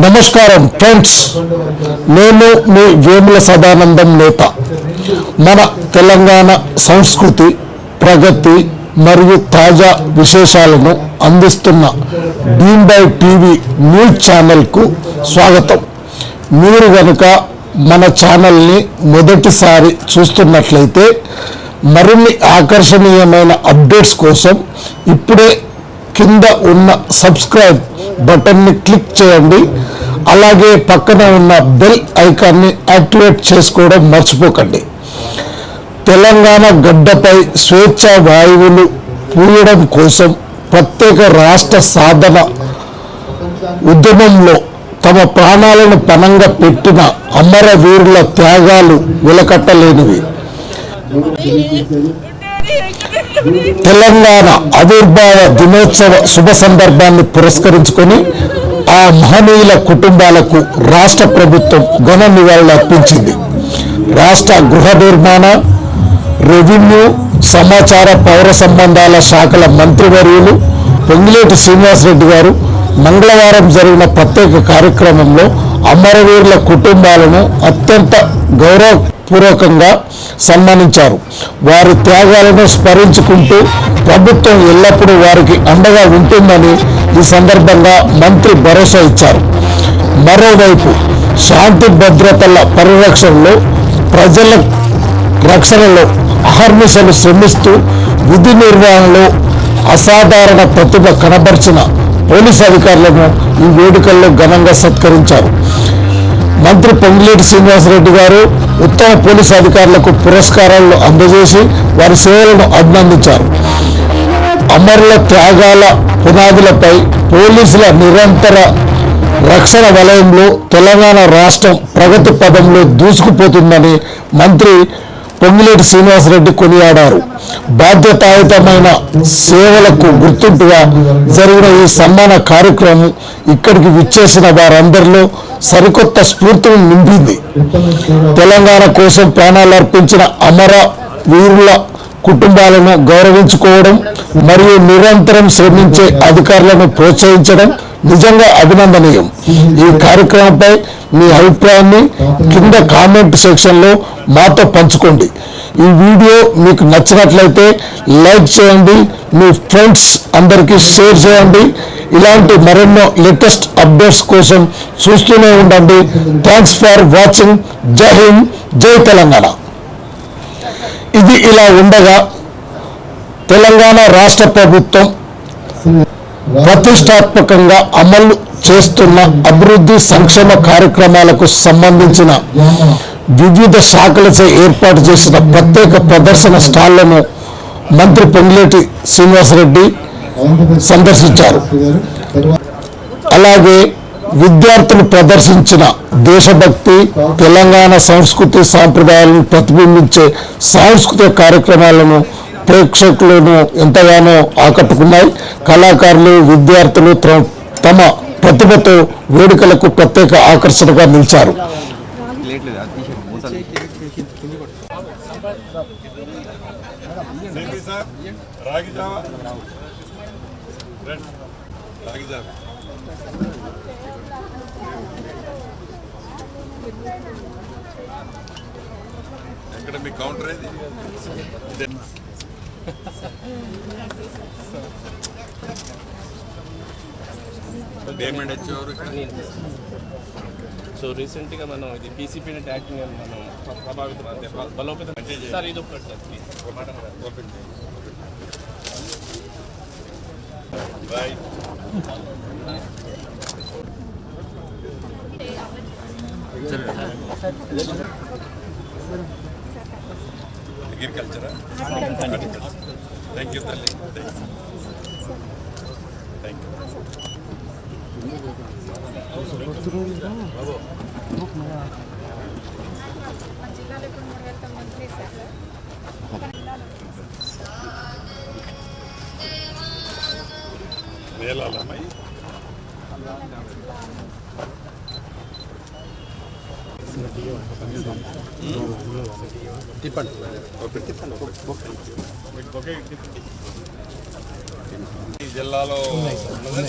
నమస్కారం ఫ్రెండ్స్, నేను మీ వేముల సదానందం నేత. మన తెలంగాణ సంస్కృతి, ప్రగతి మరియు తాజా విశేషాలను అందిస్తున్న డీన్ బై టీవీ న్యూస్ ఛానల్కు స్వాగతం. మీరు కనుక మన ఛానల్ని మొదటిసారి చూస్తున్నట్లయితే మరిన్ని ఆకర్షణీయమైన అప్డేట్స్ కోసం ఇప్పుడే కింద ఉన్న సబ్స్క్రైబ్ బటన్ని క్లిక్ చేయండి. అలాగే పక్కన ఉన్న బెల్ ఐకాన్ని యాక్టివేట్ చేసుకోవడం మర్చిపోకండి. తెలంగాణ గడ్డపై స్వేచ్ఛా వాయువులు పూయడం కోసం ప్రత్యేక రాష్ట్ర సాధన ఉద్యమంలో తమ ప్రాణాలను పణంగా పెట్టిన అమరవీరుల త్యాగాలు వెలకట్టలేనివి. తెలంగాణ ఆవిర్భావ దినోత్సవ శుభ సందర్భాన్ని పురస్కరించుకొని ఆ మహనీయుల కుటుంబాలకు రాష్ట్ర ప్రభుత్వం ఘన నివాళులు అర్పించింది. రాష్ట్ర గృహ నిర్మాణ, రెవెన్యూ, సమాచార, పౌర సంబంధాల శాఖల మంత్రివర్యులు పొంగిలేటి శ్రీనివాసరెడ్డి గారు మంగళవారం జరిగిన ప్రత్యేక కార్యక్రమంలో అమరవీరుల కుటుంబాలను అత్యంత గౌరవపూర్వకంగా సన్మానించారు. వారి త్యాగాలను స్మరించుకుంటూ ప్రభుత్వం ఎల్లప్పుడూ వారికి అండగా ఉంటుందని ఈ సందర్భంగా మంత్రి భరోసా ఇచ్చారు. మరోవైపు శాంతి భద్రతల పరిరక్షణలో, ప్రజల రక్షణలో అహర్నిశలు శ్రమిస్తూ విధి నిర్వహణలో అసాధారణ ప్రతిభ కనబర్చిన పోలీసు అధికారులను ఈ వేడుకల్లో ఘనంగా సత్కరించారు. మంత్రి పొంగిలేటి శ్రీనివాసరెడ్డి గారు ఉత్తమ పోలీసు అధికారులకు పురస్కారాలను అందజేసి వారి సేవలను అభినందించారు. అమరుల త్యాగాల పునాదులపై పోలీసుల నిరంతర రక్షణ వలయంలో తెలంగాణ రాష్ట్రం ప్రగతి పదంలో దూసుకుపోతుందని మంత్రి పొంగిలేటి శ్రీనివాసరెడ్డి కొనియాడారు. బాధ్యతాయుతమైన సేవలకు గుర్తింపుగా జరిగిన ఈ సన్మాన కార్యక్రమం ఇక్కడికి విచ్చేసిన వారందరిలో సరికొత్త స్ఫూర్తిని నింపింది. తెలంగాణ కోసం ప్రాణాలు అర్పించిన అమర వీరుల కుటుంబాలను గౌరవించుకోవడం మరియు నిరంతరం శ్రమించే అధికారులను ప్రోత్సహించడం నిజంగా అభినందనీయం. ఈ కార్యక్రమంపై మీ అభిప్రాయాన్ని కింద కామెంట్ సెక్షన్లో మాతో పంచుకోండి. ఈ వీడియో మీకు నచ్చినట్లయితే లైక్ చేయండి, మీ ఫ్రెండ్స్ అందరికీ షేర్ చేయండి. ఇలాంటి మరెన్నో లేటెస్ట్ అప్డేట్స్ కోసం చూస్తూనే ఉండండి. Thanks for watching. జై హింద్, జై తెలంగాణ. ఇది ఇలా ఉండగా తెలంగాణ రాష్ట్ర ప్రభుత్వం ప్రతిష్టాత్మకంగా అమలు చేస్తున్న అభివృద్ధి సంక్షేమ కార్యక్రమాలకు సంబంధించిన వివిధ శాఖలచే ఏర్పాటు చేసిన ప్రత్యేక ప్రదర్శన స్టాళ్లను మంత్రి పొంగిలేటి శ్రీనివాసరెడ్డి సందర్శించారు. అలాగే విద్యార్థులు ప్రదర్శించిన దేశభక్తి, తెలంగాణ సంస్కృతి సాంప్రదాయాలను ప్రతిబింబించే సాంస్కృతిక కార్యక్రమాలను ప్రేక్షకులను ఎంతగానో ఆకట్టుకున్నాయి. కళాకారులు, విద్యార్థులు తమ ప్రతిభతో వేడుకలకు ప్రత్యేక ఆకర్షణగా నిలిచారు. ఎక్కడ మీ కౌంటర్ ఏది? పేమెంట్ వచ్చేవారు. సో రీసెంట్గా మనం ఇది పీసీపీ యాక్టింగ్ మనం ప్రభావితం అంటే బలోపేతం సార్. ఇది ఒకటి సార్ ఓపెన్ బాయ్. అగ్రికల్చరా? థ్యాంక్ యూ తల్లి, థ్యాంక్ యూ. మేళాలమ్మాయి తిప్పండి. జిల్లాలో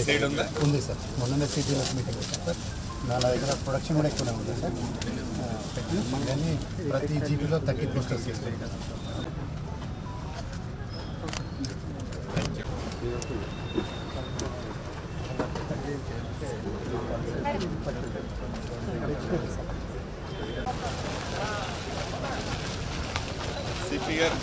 సీట్ ఉందా? ఉంది సార్. మొన్న సిటీ మీటింగ్ సార్. నా దగ్గర ప్రొడక్షన్ కూడా ఎక్కువనే ఉంది సార్. ఇవన్నీ ప్రతి జీబీలో 30 పోస్టర్స్ చేస్తాయి. సిపి గారు